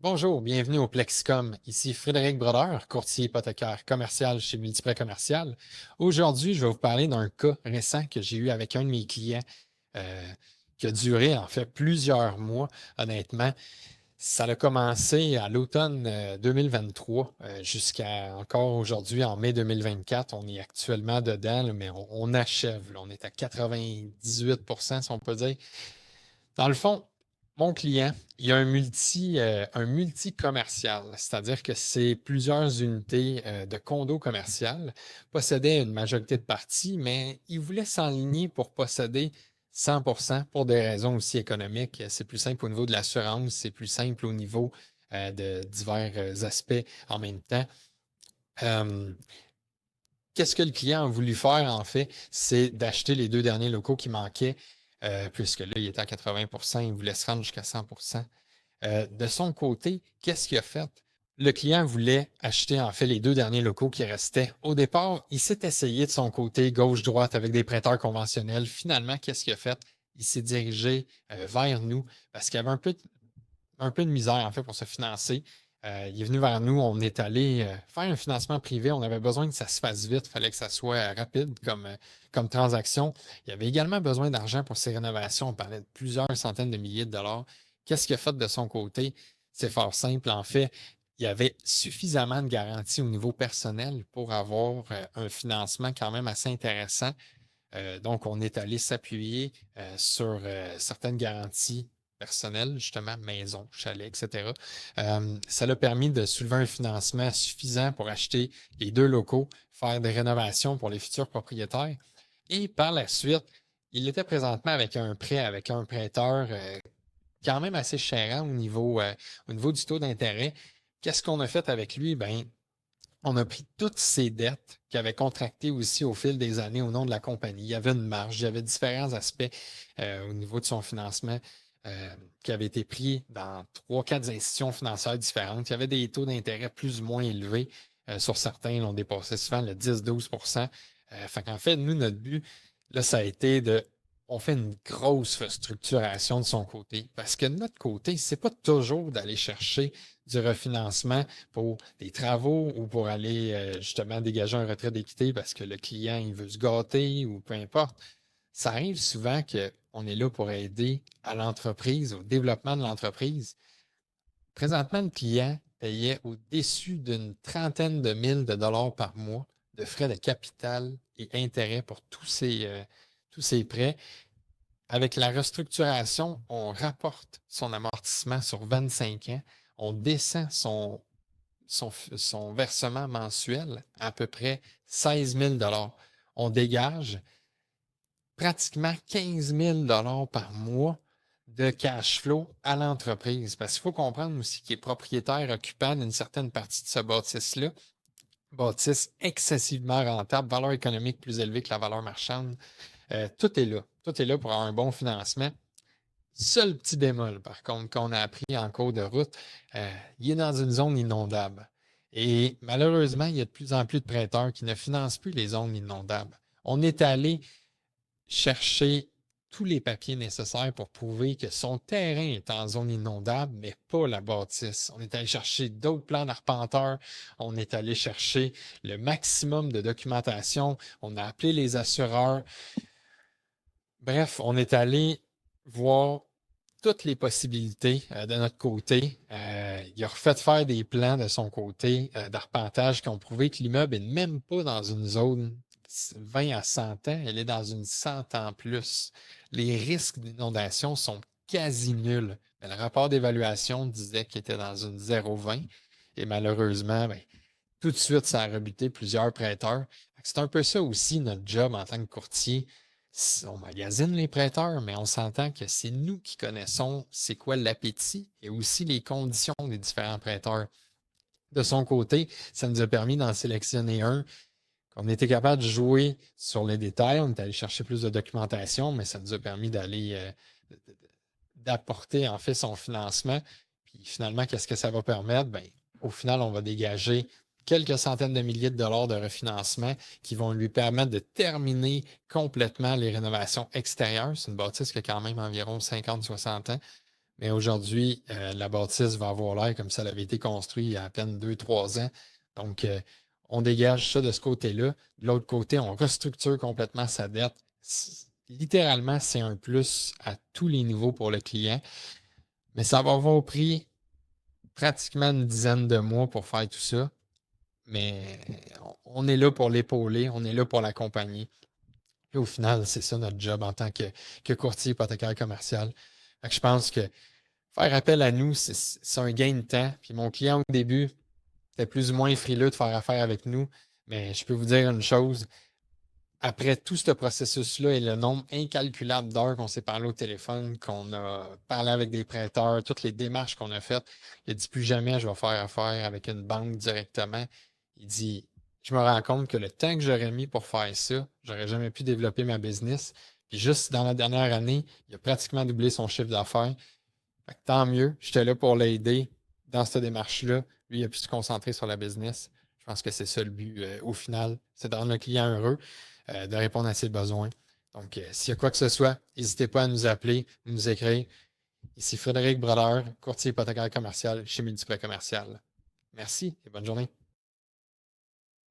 Bonjour, bienvenue au Plexicom. Ici Frédéric Brodeur, courtier hypothécaire commercial chez Multiprêt Commercial. Aujourd'hui, je vais vous parler d'un cas récent que j'ai eu avec un de mes clients euh, qui a duré en fait plusieurs mois, honnêtement. Ça a commencé à l'automne 2023 jusqu'à encore aujourd'hui en mai 2024. On est actuellement dedans, là, mais on achève. Là. On est à 98 si on peut dire. Dans le fond, mon client, il y a un multi-commercial, c'est-à-dire que c'est plusieurs unités de condo commercial, possédait une majorité de parties, mais il voulait s'enligner pour posséder 100% pour des raisons aussi économiques. C'est plus simple au niveau de l'assurance, c'est plus simple au niveau de divers aspects en même temps. Euh, Qu'est-ce que le client a voulu faire, en fait, c'est d'acheter les deux derniers locaux qui manquaient, puisque là, il était à 80 il voulait se rendre jusqu'à 100 de son côté, qu'est-ce qu'il a fait? Le client voulait acheter, en fait, les deux derniers locaux qui restaient. Au départ, il s'est essayé de son côté, gauche-droite, avec des prêteurs conventionnels. Finalement, qu'est-ce qu'il a fait? Il s'est dirigé vers nous parce qu'il avait un peu de misère, en fait, pour se financer. Il est venu vers nous, on est allé faire un financement privé. On avait besoin que ça se fasse vite, il fallait que ça soit rapide comme transaction. Il avait également besoin d'argent pour ses rénovations. On parlait de plusieurs centaines de milliers de dollars. Qu'est-ce qu'il a fait de son côté? C'est fort simple, en fait. Il y avait suffisamment de garanties au niveau personnel pour avoir un financement quand même assez intéressant. Donc, on est allé s'appuyer sur certaines garanties personnelles, justement, maison, chalet, etc. Ça l'a permis de soulever un financement suffisant pour acheter les deux locaux, faire des rénovations pour les futurs propriétaires. Et par la suite, il était présentement avec un prêt, avec un prêteur quand même assez chérant au niveau du taux d'intérêt. Qu'est-ce qu'on a fait avec lui? Ben, on a pris toutes ces dettes qu'il avait contractées aussi au fil des années au nom de la compagnie. Il y avait une marge, il y avait différents aspects au niveau de son financement qui avaient été pris dans trois, quatre institutions financières différentes. Il y avait des taux d'intérêt plus ou moins élevés. Sur certains, on dépassait souvent le 10-12 Fait qu'en fait, nous, notre but, là, ça a été de on fait une grosse structuration de son côté. Parce que de notre côté, c'est pas toujours d'aller chercher du refinancement pour des travaux ou pour aller justement dégager un retrait d'équité parce que le client il veut se gâter ou peu importe. Ça arrive souvent qu'on est là pour aider à l'entreprise, au développement de l'entreprise. Présentement, le client payait au-dessus d'une trentaine de mille de dollars par mois de frais de capital et intérêts pour tous ces prêts. Avec la restructuration, on rapporte son amortissement sur 25 ans, on descend son versement mensuel à peu près 16 000 On dégage pratiquement 15 000 par mois de cash flow à l'entreprise. Parce qu'il faut comprendre aussi qu'il est propriétaire occupant d'une certaine partie de ce bâtisse-là. Bâtisse excessivement rentable, valeur économique plus élevée que la valeur marchande. Tout est là. Tout est là pour avoir un bon financement. Seul petit bémol, par contre, qu'on a appris en cours de route, il est dans une zone inondable. Et malheureusement, il y a de plus en plus de prêteurs qui ne financent plus les zones inondables. On est allé chercher tous les papiers nécessaires pour prouver que son terrain est en zone inondable, mais pas la bâtisse. On est allé chercher d'autres plans d'arpenteur. On est allé chercher le maximum de documentation. On a appelé les assureurs. Bref, on est allé voir toutes les possibilités de notre côté. Il a refait faire des plans de son côté d'arpentage qui ont prouvé que l'immeuble n'est même pas dans une zone 20 à 100 ans, elle est dans une 100 ans plus. Les risques d'inondation sont quasi nuls. Mais le rapport d'évaluation disait qu'il était dans une 0,20 et malheureusement, ben, tout de suite, ça a rebuté plusieurs prêteurs. C'est un peu ça aussi notre job en tant que courtier. On magasine les prêteurs, mais on s'entend que c'est nous qui connaissons c'est quoi l'appétit et aussi les conditions des différents prêteurs. De son côté, ça nous a permis d'en sélectionner un qu'on était capable de jouer sur les détails. On est allé chercher plus de documentation, mais ça nous a permis d'apporter en fait son financement. Puis finalement, qu'est-ce que ça va permettre? Ben, au final, on va dégager quelques centaines de milliers de dollars de refinancement qui vont lui permettre de terminer complètement les rénovations extérieures. C'est une bâtisse qui a quand même environ 50-60 ans. Mais aujourd'hui, la bâtisse va avoir l'air comme si elle avait été construite il y a à peine 2, 3 ans. Donc, on dégage ça de ce côté-là. De l'autre côté, on restructure complètement sa dette. Littéralement, c'est un plus à tous les niveaux pour le client. Mais ça va avoir pris pratiquement une dizaine de mois pour faire tout ça. Mais on est là pour l'épauler, on est là pour l'accompagner. Et au final, c'est ça notre job en tant que courtier hypothécaire commercial. Fait que je pense que faire appel à nous, c'est un gain de temps. Puis mon client au début était plus ou moins frileux de faire affaire avec nous. Mais je peux vous dire une chose, après tout ce processus-là et le nombre incalculable d'heures qu'on s'est parlé au téléphone, qu'on a parlé avec des prêteurs, toutes les démarches qu'on a faites, il a dit plus jamais je vais faire affaire avec une banque directement. Il dit, je me rends compte que le temps que j'aurais mis pour faire ça, j'aurais jamais pu développer ma business. Puis juste dans la dernière année, il a pratiquement doublé son chiffre d'affaires. Fait que tant mieux, j'étais là pour l'aider dans cette démarche-là. Lui, il a pu se concentrer sur la business. Je pense que c'est ça le but au final, c'est de rendre le client heureux, de répondre à ses besoins. Donc, s'il y a quoi que ce soit, n'hésitez pas à nous appeler, nous écrire. Ici Frédéric Brodeur, courtier hypothécaire commercial chez Multiprêt Commercial. Merci et bonne journée.